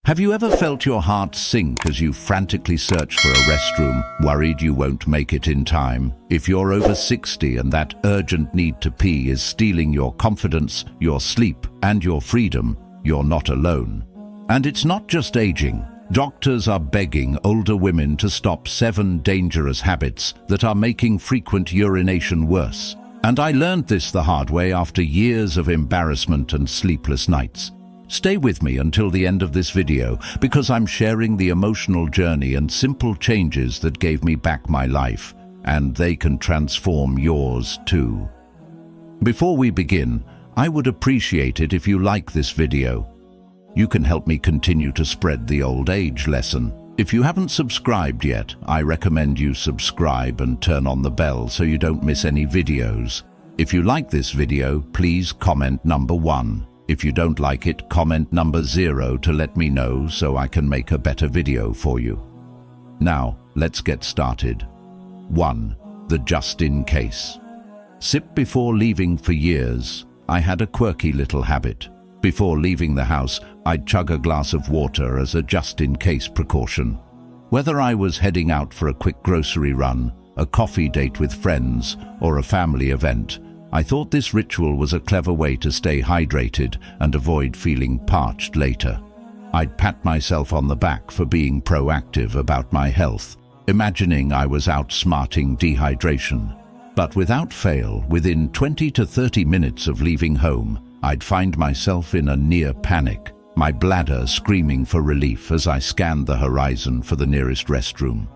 Have you ever felt your heart sink as you frantically search for a restroom, worried you won't make it in time? If you're over 60 and that urgent need to pee is stealing your confidence, your sleep, and your freedom, you're not alone. And it's not just aging. Doctors are begging older women to stop 7 dangerous habits that are making frequent urination worse. And I learned this the hard way after years of embarrassment and sleepless nights. Stay with me until the end of this video because I'm sharing the emotional journey and simple changes that gave me back my life, and they can transform yours too. Before we begin, I would appreciate it if you like this video. You can help me continue to spread the old age lesson. If you haven't subscribed yet, I recommend you subscribe and turn on the bell so you don't miss any videos. If you like this video, please comment number 1. If you don't like it, comment number 0 to let me know so I can make a better video for you. Now, let's get started. 1. The just in case. Sip before leaving. For years, I had a quirky little habit. Before leaving the house, I'd chug a glass of water as a just in case precaution. Whether I was heading out for a quick grocery run, a coffee date with friends, or a family event, I thought this ritual was a clever way to stay hydrated and avoid feeling parched later. I'd pat myself on the back for being proactive about my health, imagining I was outsmarting dehydration. But without fail, within 20 to 30 minutes of leaving home, I'd find myself in a near panic, my bladder screaming for relief as I scanned the horizon for the nearest restroom.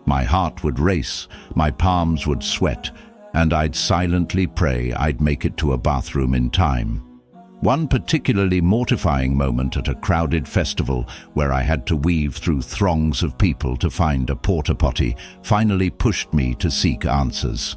My heart would race, my palms would sweat, and I'd silently pray I'd make it to a bathroom in time. One particularly mortifying moment at a crowded festival where I had to weave through throngs of people to find a porta potty finally pushed me to seek answers.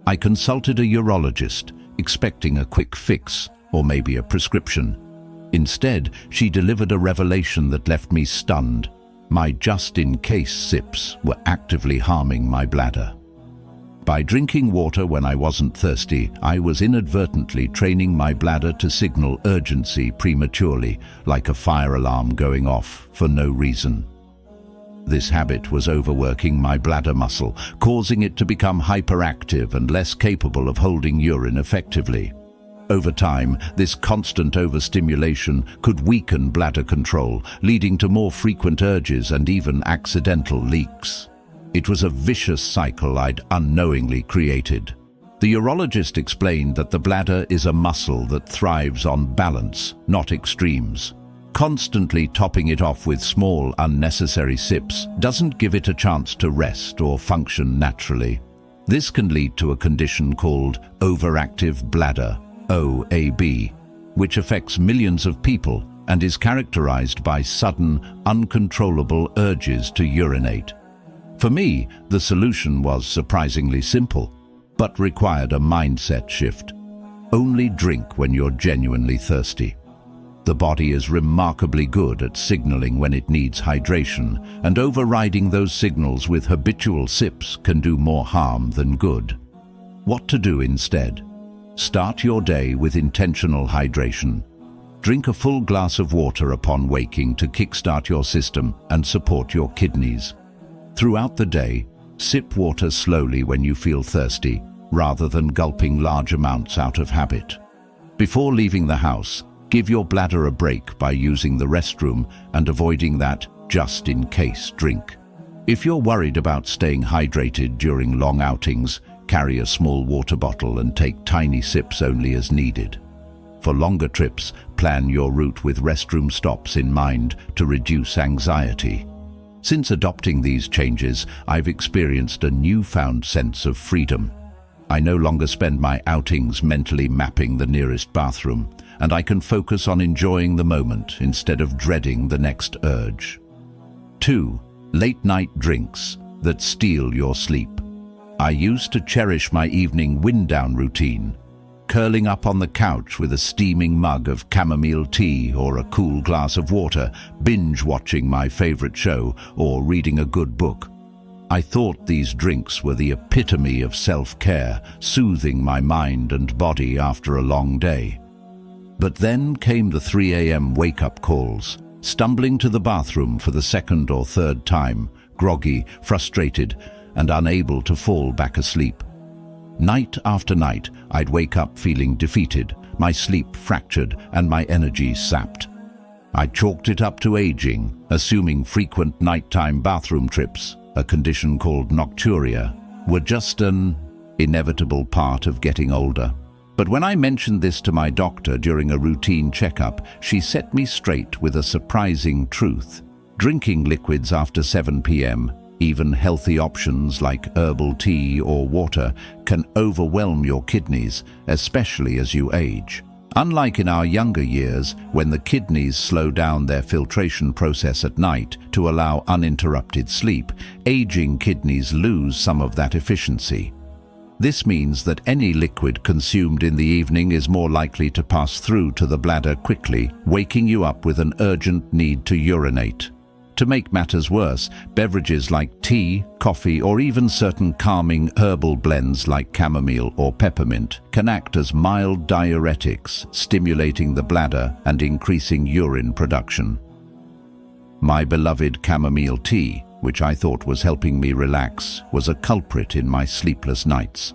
I consulted a urologist, expecting a quick fix or maybe a prescription. Instead, she delivered a revelation that left me stunned. My just-in-case sips were actively harming my bladder. By drinking water when I wasn't thirsty, I was inadvertently training my bladder to signal urgency prematurely, like a fire alarm going off for no reason. This habit was overworking my bladder muscle, causing it to become hyperactive and less capable of holding urine effectively. Over time, this constant overstimulation could weaken bladder control, leading to more frequent urges and even accidental leaks. It was a vicious cycle I'd unknowingly created. The urologist explained that the bladder is a muscle that thrives on balance, not extremes. Constantly topping it off with small, unnecessary sips doesn't give it a chance to rest or function naturally. This can lead to a condition called overactive bladder, OAB, which affects millions of people and is characterized by sudden, uncontrollable urges to urinate. For me, the solution was surprisingly simple, but required a mindset shift. Only drink when you're genuinely thirsty. The body is remarkably good at signaling when it needs hydration, and overriding those signals with habitual sips can do more harm than good. What to do instead? Start your day with intentional hydration. Drink a full glass of water upon waking to kickstart your system and support your kidneys. Throughout the day, sip water slowly when you feel thirsty, rather than gulping large amounts out of habit. Before leaving the house, give your bladder a break by using the restroom and avoiding that just-in-case drink. If you're worried about staying hydrated during long outings, carry a small water bottle and take tiny sips only as needed. For longer trips, plan your route with restroom stops in mind to reduce anxiety. Since adopting these changes, I've experienced a newfound sense of freedom. I no longer spend my outings mentally mapping the nearest bathroom, and I can focus on enjoying the moment instead of dreading the next urge. 2. Late-night drinks that steal your sleep. I used to cherish my evening wind-down routine, curling up on the couch with a steaming mug of chamomile tea or a cool glass of water, binge-watching my favorite show or reading a good book. I thought these drinks were the epitome of self-care, soothing my mind and body after a long day. But then came the 3 a.m. wake-up calls, stumbling to the bathroom for the second or third time, groggy, frustrated, and unable to fall back asleep. Night after night, I'd wake up feeling defeated, my sleep fractured, and my energy sapped. I chalked it up to aging, assuming frequent nighttime bathroom trips, a condition called nocturia, were just an inevitable part of getting older. But when I mentioned this to my doctor during a routine checkup, she set me straight with a surprising truth. Drinking liquids after 7 p.m., even healthy options like herbal tea or water, can overwhelm your kidneys, especially as you age. Unlike in our younger years, when the kidneys slow down their filtration process at night to allow uninterrupted sleep, aging kidneys lose some of that efficiency. This means that any liquid consumed in the evening is more likely to pass through to the bladder quickly, waking you up with an urgent need to urinate. To make matters worse, beverages like tea, coffee, or even certain calming herbal blends like chamomile or peppermint can act as mild diuretics, stimulating the bladder and increasing urine production. My beloved chamomile tea, which I thought was helping me relax, was a culprit in my sleepless nights.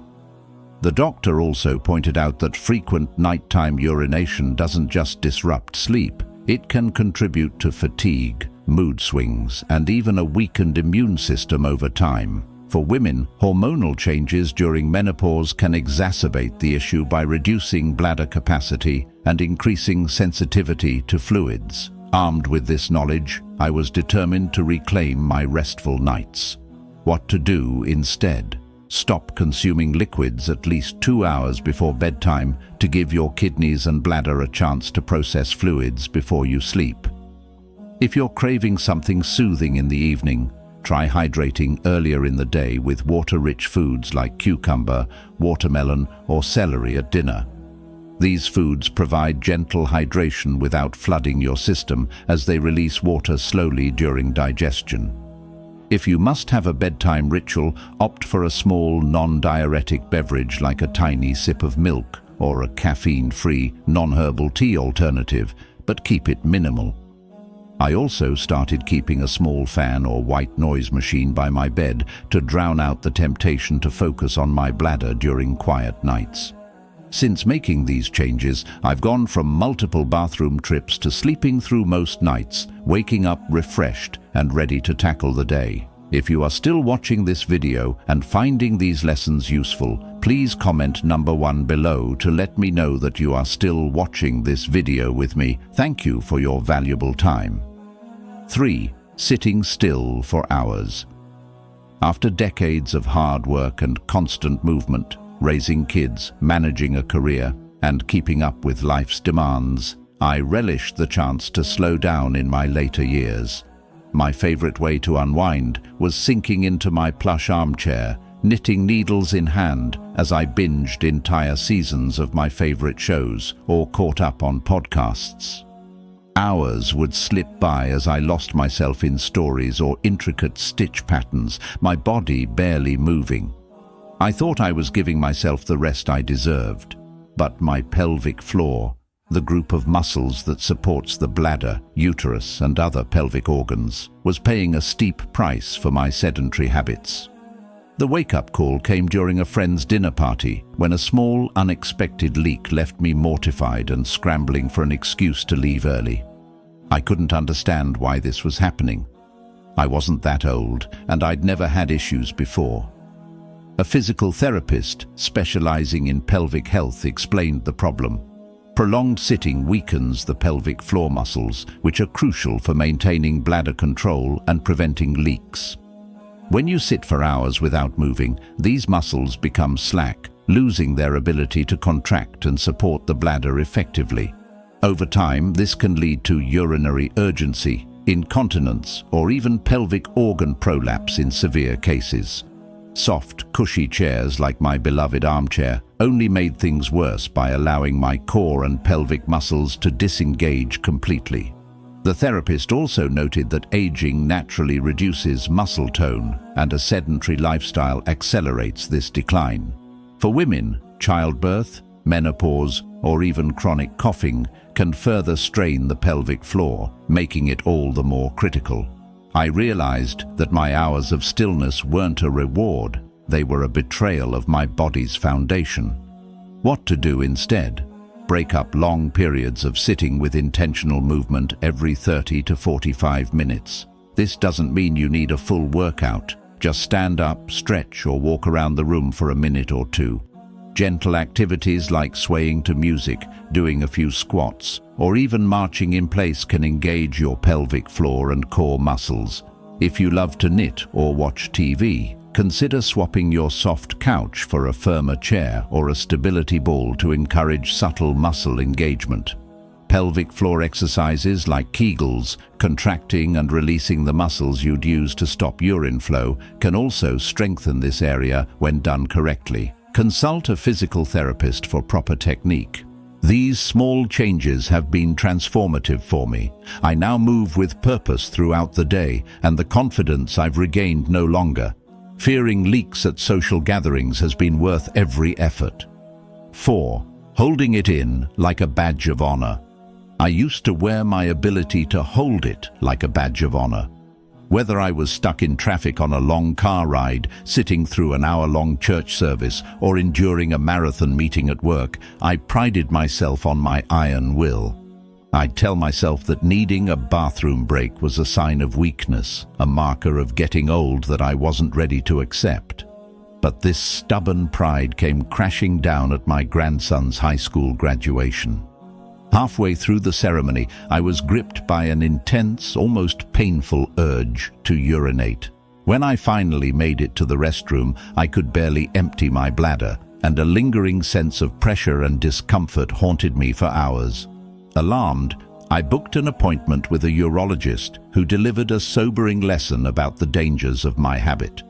The doctor also pointed out that frequent nighttime urination doesn't just disrupt sleep, it can contribute to fatigue, mood swings, and even a weakened immune system over time. For women, hormonal changes during menopause can exacerbate the issue by reducing bladder capacity and increasing sensitivity to fluids. Armed with this knowledge, I was determined to reclaim my restful nights. What to do instead? Stop consuming liquids at least 2 hours before bedtime to give your kidneys and bladder a chance to process fluids before you sleep. If you're craving something soothing in the evening, try hydrating earlier in the day with water-rich foods like cucumber, watermelon, or celery at dinner. These foods provide gentle hydration without flooding your system, as they release water slowly during digestion. If you must have a bedtime ritual, opt for a small non-diuretic beverage like a tiny sip of milk or a caffeine-free, non-herbal tea alternative, but keep it minimal. I also started keeping a small fan or white noise machine by my bed to drown out the temptation to focus on my bladder during quiet nights. Since making these changes, I've gone from multiple bathroom trips to sleeping through most nights, waking up refreshed and ready to tackle the day. If you are still watching this video and finding these lessons useful, please comment number 1 below to let me know that you are still watching this video with me. Thank you for your valuable time. 3. Sitting still for hours. After decades of hard work and constant movement, raising kids, managing a career, and keeping up with life's demands, I relished the chance to slow down in my later years. My favorite way to unwind was sinking into my plush armchair, knitting needles in hand as I binged entire seasons of my favorite shows or caught up on podcasts. Hours would slip by as I lost myself in stories or intricate stitch patterns, my body barely moving. I thought I was giving myself the rest I deserved, but my pelvic floor, the group of muscles that supports the bladder, uterus, and other pelvic organs, was paying a steep price for my sedentary habits. The wake-up call came during a friend's dinner party when a small, unexpected leak left me mortified and scrambling for an excuse to leave early. I couldn't understand why this was happening. I wasn't that old, and I'd never had issues before. A physical therapist specializing in pelvic health explained the problem. Prolonged sitting weakens the pelvic floor muscles, which are crucial for maintaining bladder control and preventing leaks. When you sit for hours without moving, these muscles become slack, losing their ability to contract and support the bladder effectively. Over time, this can lead to urinary urgency, incontinence, or even pelvic organ prolapse in severe cases. Soft, cushy chairs like my beloved armchair only made things worse by allowing my core and pelvic muscles to disengage completely. The therapist also noted that aging naturally reduces muscle tone, and a sedentary lifestyle accelerates this decline. For women, childbirth, menopause, or even chronic coughing can further strain the pelvic floor, making it all the more critical. I realized that my hours of stillness weren't a reward, they were a betrayal of my body's foundation. What to do instead? Break up long periods of sitting with intentional movement every 30 to 45 minutes. This doesn't mean you need a full workout. Just stand up, stretch, or walk around the room for a minute or two. Gentle activities like swaying to music, doing a few squats, or even marching in place can engage your pelvic floor and core muscles. If you love to knit or watch TV, consider swapping your soft couch for a firmer chair or a stability ball to encourage subtle muscle engagement. Pelvic floor exercises like Kegels, contracting and releasing the muscles you'd use to stop urine flow, can also strengthen this area when done correctly. Consult a physical therapist for proper technique. These small changes have been transformative for me. I now move with purpose throughout the day, and the confidence I've regained no longer. Fearing leaks at social gatherings has been worth every effort. 4. Holding it in like a badge of honor. I used to wear my ability to hold it like a badge of honor. Whether I was stuck in traffic on a long car ride, sitting through an hour-long church service, or enduring a marathon meeting at work, I prided myself on my iron will. I'd tell myself that needing a bathroom break was a sign of weakness, a marker of getting old that I wasn't ready to accept. But this stubborn pride came crashing down at my grandson's high school graduation. Halfway through the ceremony, I was gripped by an intense, almost painful urge to urinate. When I finally made it to the restroom, I could barely empty my bladder, and a lingering sense of pressure and discomfort haunted me for hours. Alarmed, I booked an appointment with a urologist who delivered a sobering lesson about the dangers of my habit.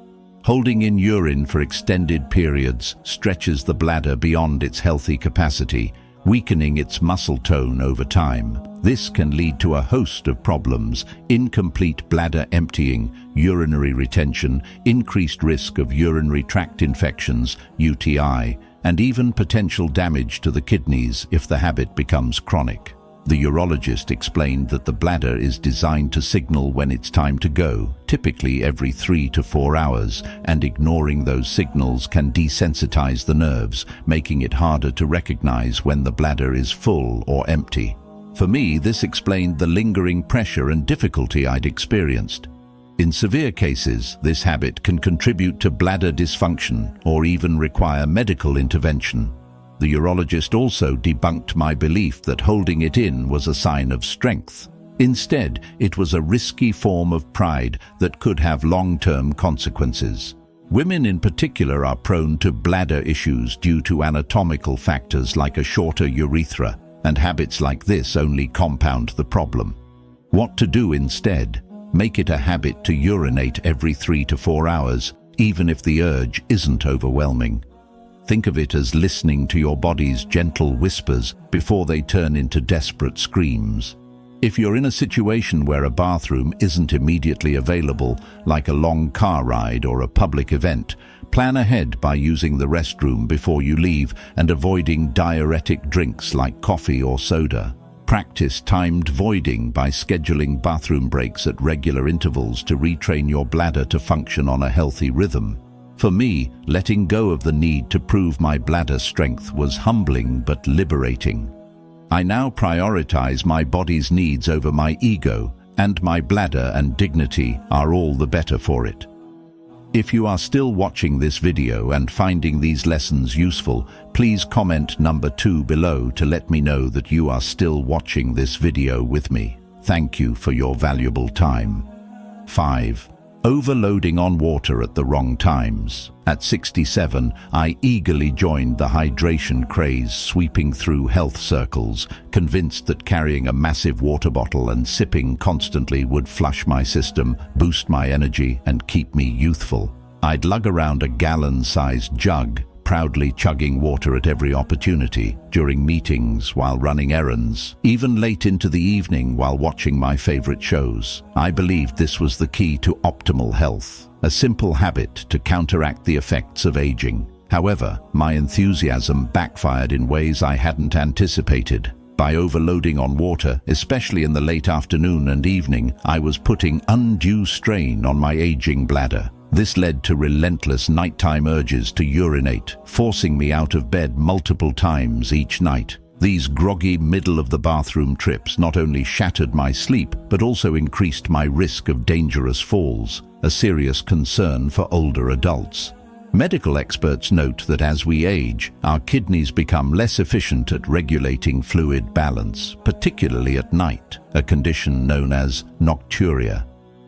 Holding in urine for extended periods stretches the bladder beyond its healthy capacity, weakening its muscle tone over time. This can lead to a host of problems: incomplete bladder emptying, urinary retention, increased risk of urinary tract infections, UTI, and even potential damage to the kidneys if the habit becomes chronic. The urologist explained that the bladder is designed to signal when it's time to go, typically every 3 to 4 hours, and ignoring those signals can desensitize the nerves, making it harder to recognize when the bladder is full or empty. For me, this explained the lingering pressure and difficulty I'd experienced. In severe cases, this habit can contribute to bladder dysfunction or even require medical intervention. The urologist also debunked my belief that holding it in was a sign of strength. Instead, it was a risky form of pride that could have long-term consequences. Women in particular are prone to bladder issues due to anatomical factors like a shorter urethra, and habits like this only compound the problem. What to do instead? Make it a habit to urinate every 3 to 4 hours, even if the urge isn't overwhelming. Think of it as listening to your body's gentle whispers before they turn into desperate screams. If you're in a situation where a bathroom isn't immediately available, like a long car ride or a public event, plan ahead by using the restroom before you leave and avoiding diuretic drinks like coffee or soda. Practice timed voiding by scheduling bathroom breaks at regular intervals to retrain your bladder to function on a healthy rhythm. For me, letting go of the need to prove my bladder strength was humbling but liberating. I now prioritize my body's needs over my ego, and my bladder and dignity are all the better for it. If you are still watching this video and finding these lessons useful, please comment number 2 below to let me know that you are still watching this video with me. Thank you for your valuable time. 5. Overloading on water at the wrong times. At 67, I eagerly joined the hydration craze sweeping through health circles, convinced that carrying a massive water bottle and sipping constantly would flush my system, boost my energy, and keep me youthful. I'd lug around a gallon-sized jug, proudly chugging water at every opportunity, during meetings, while running errands, even late into the evening while watching my favorite shows. I believed this was the key to optimal health, a simple habit to counteract the effects of aging. However, my enthusiasm backfired in ways I hadn't anticipated. By overloading on water, especially in the late afternoon and evening, I was putting undue strain on my aging bladder. This led to relentless nighttime urges to urinate, forcing me out of bed multiple times each night. These groggy middle-of-the-bathroom trips not only shattered my sleep, but also increased my risk of dangerous falls, a serious concern for older adults. Medical experts note that as we age, our kidneys become less efficient at regulating fluid balance, particularly at night, a condition known as nocturia.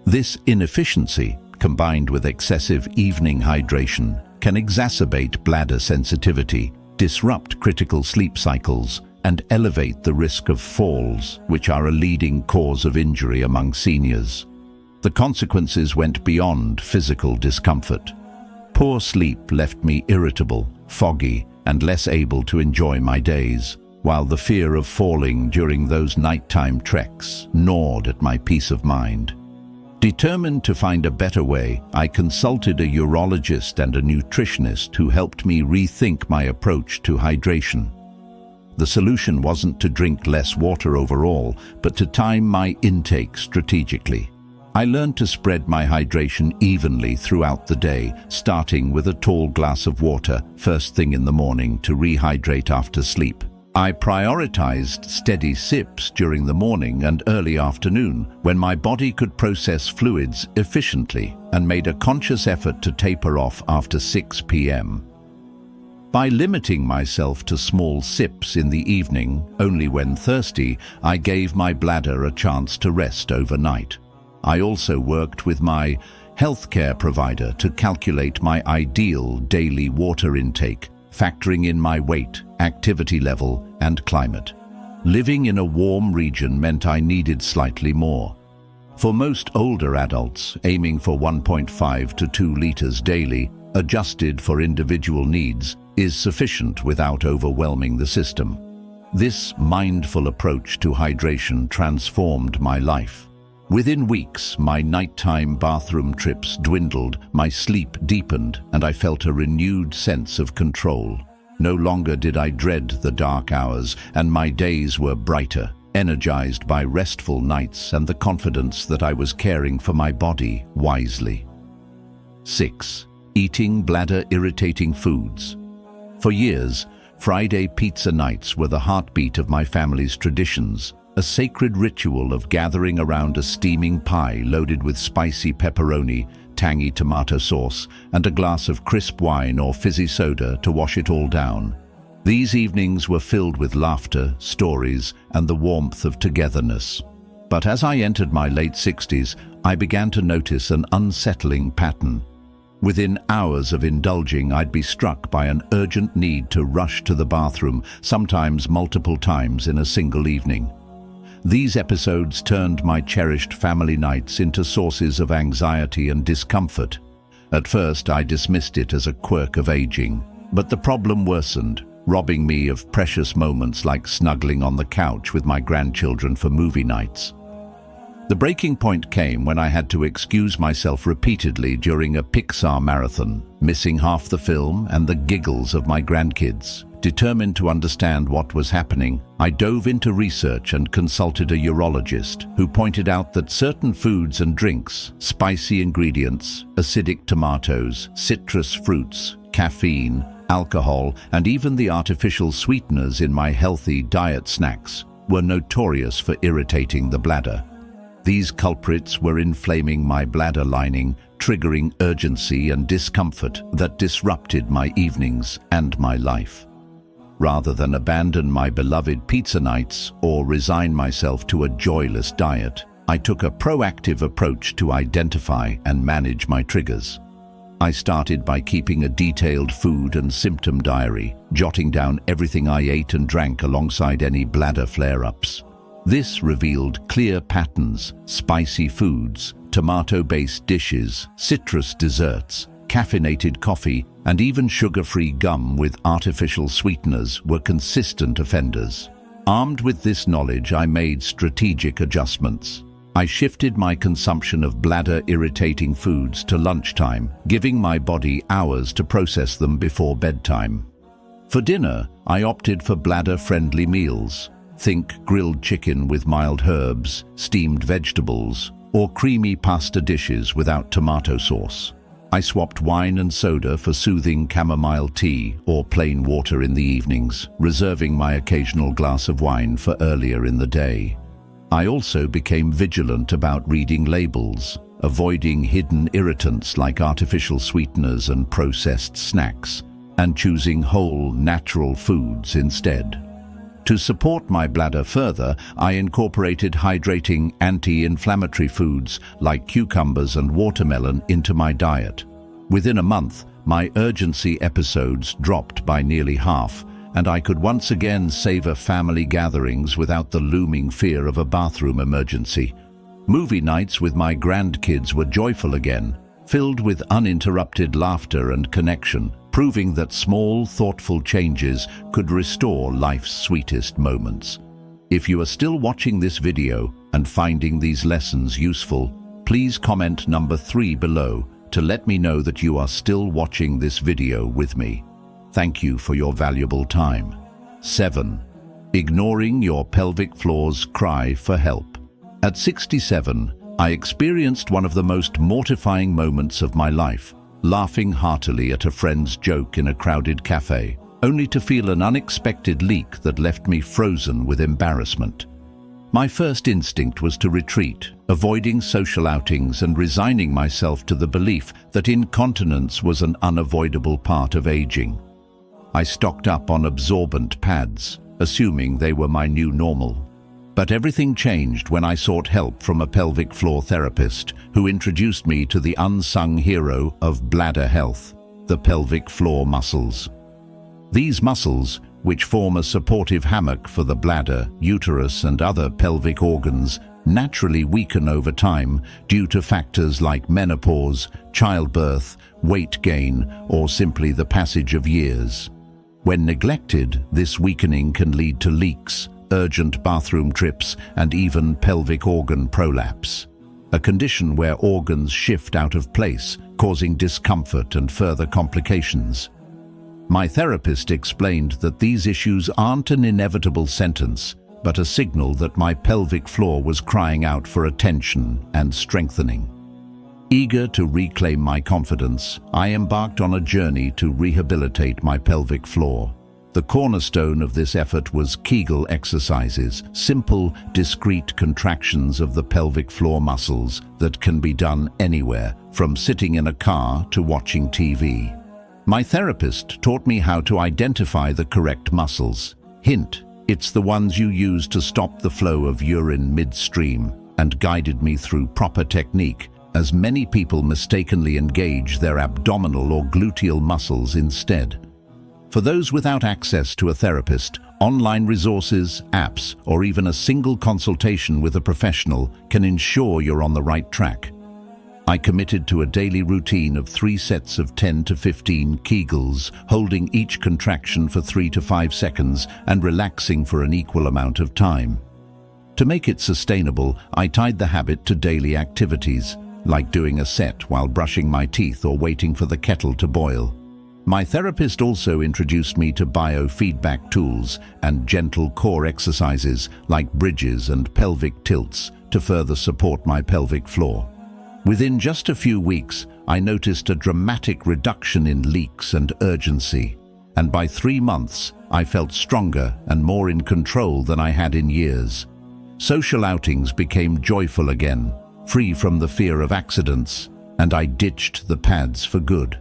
This inefficiency, combined with excessive evening hydration, can exacerbate bladder sensitivity, disrupt critical sleep cycles, and elevate the risk of falls, which are a leading cause of injury among seniors. The consequences went beyond physical discomfort. Poor sleep left me irritable, foggy, and less able to enjoy my days, while the fear of falling during those nighttime treks gnawed at my peace of mind. Determined to find a better way, I consulted a urologist and a nutritionist who helped me rethink my approach to hydration. The solution wasn't to drink less water overall, but to time my intake strategically. I learned to spread my hydration evenly throughout the day, starting with a tall glass of water first thing in the morning to rehydrate after sleep. I prioritized steady sips during the morning and early afternoon when my body could process fluids efficiently, and made a conscious effort to taper off after 6 p.m. By limiting myself to small sips in the evening, only when thirsty, I gave my bladder a chance to rest overnight. I also worked with my healthcare provider to calculate my ideal daily water intake, factoring in my weight, activity level, and climate. Living in a warm region meant I needed slightly more. For most older adults, aiming for 1.5 to 2 liters daily, adjusted for individual needs, is sufficient without overwhelming the system. This mindful approach to hydration transformed my life. Within weeks, my nighttime bathroom trips dwindled, my sleep deepened, and I felt a renewed sense of control. No longer did I dread the dark hours, and my days were brighter, energized by restful nights and the confidence that I was caring for my body wisely. 6. Eating bladder-irritating foods. For years, Friday pizza nights were the heartbeat of my family's traditions, a sacred ritual of gathering around a steaming pie loaded with spicy pepperoni, tangy tomato sauce, and a glass of crisp wine or fizzy soda to wash it all down. These evenings were filled with laughter, stories, and the warmth of togetherness. But as I entered my late 60s, I began to notice an unsettling pattern. Within hours of indulging, I'd be struck by an urgent need to rush to the bathroom, sometimes multiple times in a single evening. These episodes turned my cherished family nights into sources of anxiety and discomfort. At first, I dismissed it as a quirk of aging, but the problem worsened, robbing me of precious moments like snuggling on the couch with my grandchildren for movie nights. The breaking point came when I had to excuse myself repeatedly during a Pixar marathon, missing half the film and the giggles of my grandkids. Determined to understand what was happening, I dove into research and consulted a urologist who pointed out that certain foods and drinks, spicy ingredients, acidic tomatoes, citrus fruits, caffeine, alcohol, and even the artificial sweeteners in my healthy diet snacks were notorious for irritating the bladder. These culprits were inflaming my bladder lining, triggering urgency and discomfort that disrupted my evenings and my life. Rather than abandon my beloved pizza nights or resign myself to a joyless diet, I took a proactive approach to identify and manage my triggers. I started by keeping a detailed food and symptom diary, jotting down everything I ate and drank alongside any bladder flare-ups. This revealed clear patterns: spicy foods, tomato-based dishes, citrus desserts, caffeinated coffee, and even sugar-free gum with artificial sweeteners were consistent offenders. Armed with this knowledge, I made strategic adjustments. I shifted my consumption of bladder-irritating foods to lunchtime, giving my body hours to process them before bedtime. For dinner, I opted for bladder-friendly meals: Think grilled chicken with mild herbs, steamed vegetables, or creamy pasta dishes without tomato sauce. I swapped wine and soda for soothing chamomile tea or plain water in the evenings, reserving my occasional glass of wine for earlier in the day. I also became vigilant about reading labels, avoiding hidden irritants like artificial sweeteners and processed snacks, and choosing whole, natural foods instead. To support my bladder further, I incorporated hydrating anti-inflammatory foods like cucumbers and watermelon into my diet. Within a month, my urgency episodes dropped by nearly half, and I could once again savor family gatherings without the looming fear of a bathroom emergency. Movie nights with my grandkids were joyful again, filled with uninterrupted laughter and connection, proving that small, thoughtful changes could restore life's sweetest moments. If you are still watching this video and finding these lessons useful, please comment number 3 below to let me know that you are still watching this video with me. Thank you for your valuable time. 7. Ignoring your pelvic floor's cry for help. At 67, I experienced one of the most mortifying moments of my life, laughing heartily at a friend's joke in a crowded cafe, only to feel an unexpected leak that left me frozen with embarrassment. My first instinct was to retreat, avoiding social outings and resigning myself to the belief that incontinence was an unavoidable part of aging. I stocked up on absorbent pads, assuming they were my new normal. But everything changed when I sought help from a pelvic floor therapist who introduced me to the unsung hero of bladder health, the pelvic floor muscles. These muscles, which form a supportive hammock for the bladder, uterus, and other pelvic organs, naturally weaken over time due to factors like menopause, childbirth, weight gain, or simply the passage of years. When neglected, this weakening can lead to leaks, urgent bathroom trips, and even pelvic organ prolapse, a condition where organs shift out of place, causing discomfort and further complications. My therapist explained that these issues aren't an inevitable sentence, but a signal that my pelvic floor was crying out for attention and strengthening. Eager to reclaim my confidence, I embarked on a journey to rehabilitate my pelvic floor. The cornerstone of this effort was Kegel exercises, simple, discrete contractions of the pelvic floor muscles that can be done anywhere, from sitting in a car to watching TV. My therapist taught me how to identify the correct muscles. Hint, it's the ones you use to stop the flow of urine midstream, and guided me through proper technique, as many people mistakenly engage their abdominal or gluteal muscles instead. For those without access to a therapist, online resources, apps, or even a single consultation with a professional can ensure you're on the right track. I committed to a daily routine of 3 sets of 10 to 15 Kegels, holding each contraction for 3 to 5 seconds and relaxing for an equal amount of time. To make it sustainable, I tied the habit to daily activities, like doing a set while brushing my teeth or waiting for the kettle to boil. My therapist also introduced me to biofeedback tools and gentle core exercises like bridges and pelvic tilts to further support my pelvic floor. Within just a few weeks, I noticed a dramatic reduction in leaks and urgency, and by 3 months, I felt stronger and more in control than I had in years. Social outings became joyful again, free from the fear of accidents, and I ditched the pads for good.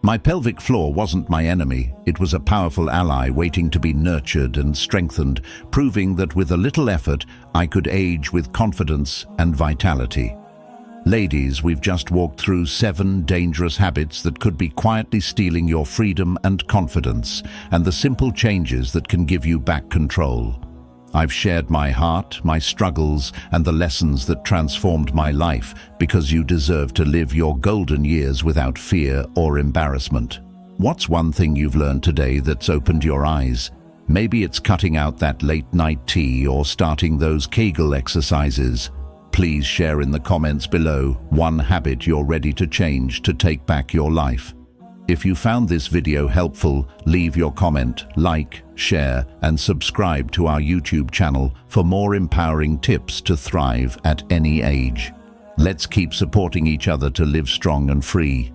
My pelvic floor wasn't my enemy, it was a powerful ally waiting to be nurtured and strengthened, proving that with a little effort, I could age with confidence and vitality. Ladies, we've just walked through 7 dangerous habits that could be quietly stealing your freedom and confidence, and the simple changes that can give you back control. I've shared my heart, my struggles, and the lessons that transformed my life because you deserve to live your golden years without fear or embarrassment. What's one thing you've learned today that's opened your eyes? Maybe it's cutting out that late-night tea or starting those Kegel exercises. Please share in the comments below one habit you're ready to change to take back your life. If you found this video helpful, leave your comment, like, share, and subscribe to our YouTube channel for more empowering tips to thrive at any age. Let's keep supporting each other to live strong and free.